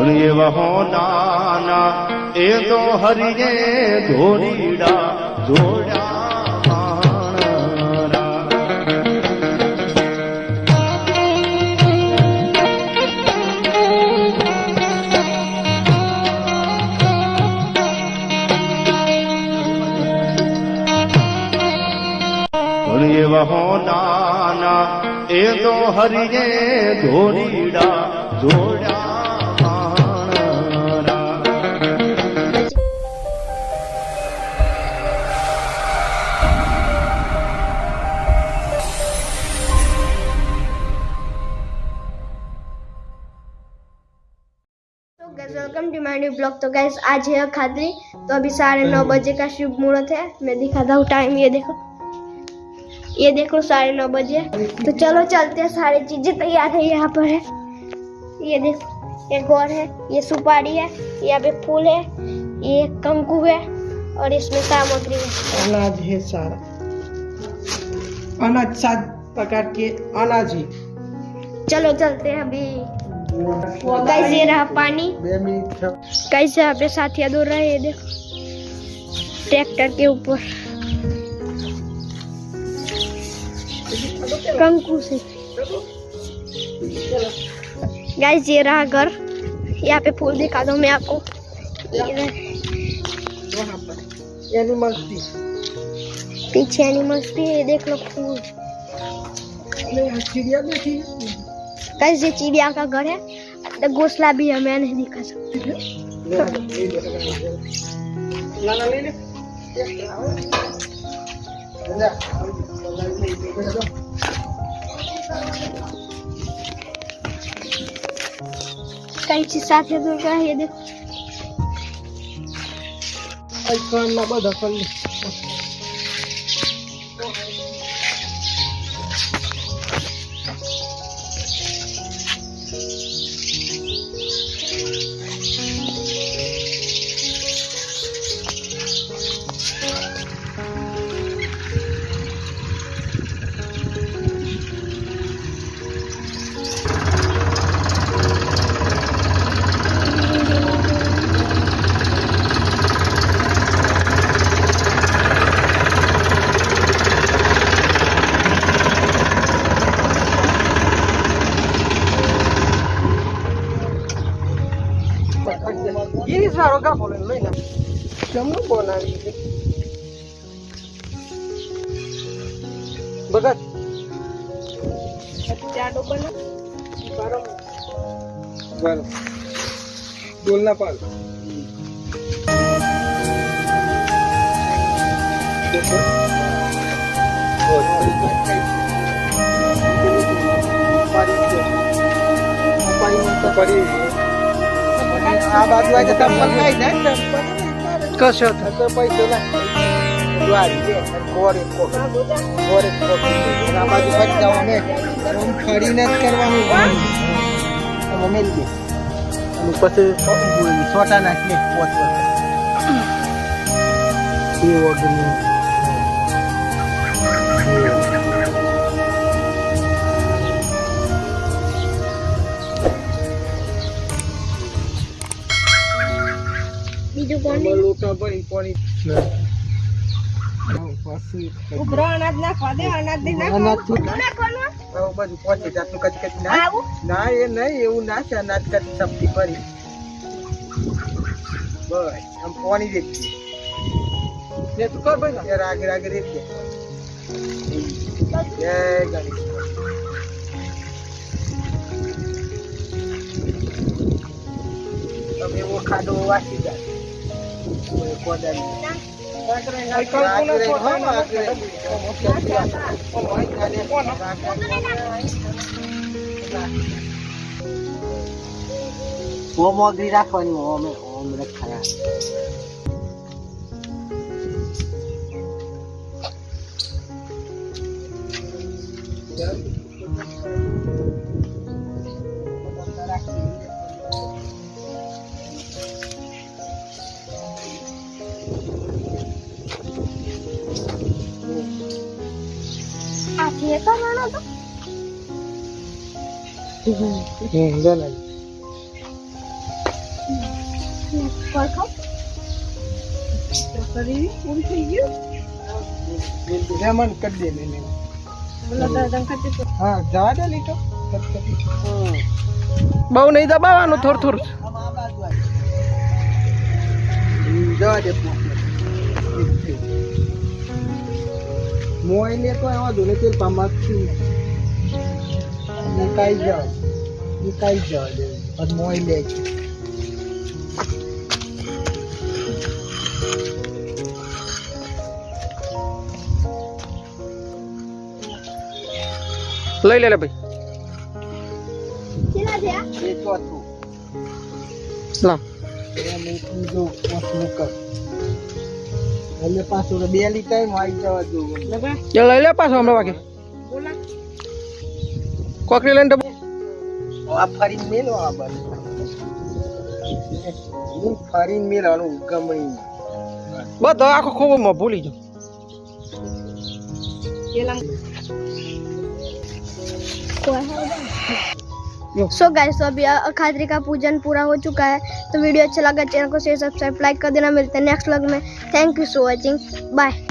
એવા હો નાના એ તો હરિએ ધોરીડા જોડા એવા હો નાના એ તો હરિએ ધોરીડા જોડા welcome to my new blog. तो गैस आज है खादरी। तो अभी 9:30 बजे का शुभ मुहूर्त है। मैं दिखाता हूँ टाइम। ये देखो 9:30 बजे। तो चलो चलते हैं। सारी चीजें तैयार है। यहाँ पर है, ये देखो, ये गोर है, ये सुपारी है, यहाँ पे फूल है, ये कंकु है और इसमें सामग्री है। अनाज है सारा, अनाज 7 प्रकार के अनाज है। चलो चलते हैं अभी। गाइस ये रहा पानी। गाइस यहाँ पे साथिया दौड़ रहे हैं, देखो ट्रैक्टर के ऊपर कंकु से। गाइस ये रहा घर। यहाँ पे फूल दिखा दो मैं आपको। पीछे एनिमल्स भी है, देख लो फूल। चिड़िया देखी, कैसे चिड़िया का घर है। तो घोंसला भी है, मैं नहीं दिखा सकती। कैसे साथ है दूर का है, ये देखो। ये सारो का बोले नहीं ना, केमनु बनावी છે ભગત ચાડો બના બારો બલ બોલના પાલ પારી આ બાજુ આ જતા પકડાઈ જાય ને કશો તો પૈસો ના દ્વારી દે કોરે કોરે આ બાજુ ફરી જાવ ને ઓમ ખડીને જ કરવાનું આમ મેલ દે અને પછી છોટા નાખને પોત એ ઓર્ડર બીજું કોણ લોટા ભાઈ પાણી પાછું ઉભરો અનાજ નાખવા દે। અનાજ દે નાખવાનું બધું પહોંચે જાતનું કચ કચ ના ના એ નહીં એવું ના છે અનાજ કચ સબ્જી કરી બસ આમ પાણી દે ને તું કર ભાઈ યાર આગળ આગળ રેત દે જય ગણેશ તમે એવો ખાડો વાસી જાય કોદાળી મોગરી રાખવાની ઓમ રખાયા ये करना तो ले ले और खाओ લેમન કરી દે ને હા જવા દે લીટો બહુ નહીં દબાવવાનું થોડું થોડું જવા દે મોય લે તો આવા દોને તેલ પામાથી નિકાઈ જાવ દે પછી મોય લે લઈ લે ભાઈ चला दिया એ ચોથું લા એ જો ઓછું કર એટલે પાછું 2 લીટર આવી જવા દઉં લઈ લે પાછું હમણાં વાગે કોકરી લઈને આ ફરીને મેલો આ બાજુ ફરીને મેળવાનું ગમે બધો આખો ખોબમાં ભૂલી જાઓ सो गाइस तो अभी अखाद्री का पूजन पूरा हो चुका है तो वीडियो अच्छा लगा चैनल को शेयर सब्सक्राइब लाइक कर देना मिलते हैं नेक्स्ट व्लॉग में thank you so watching bye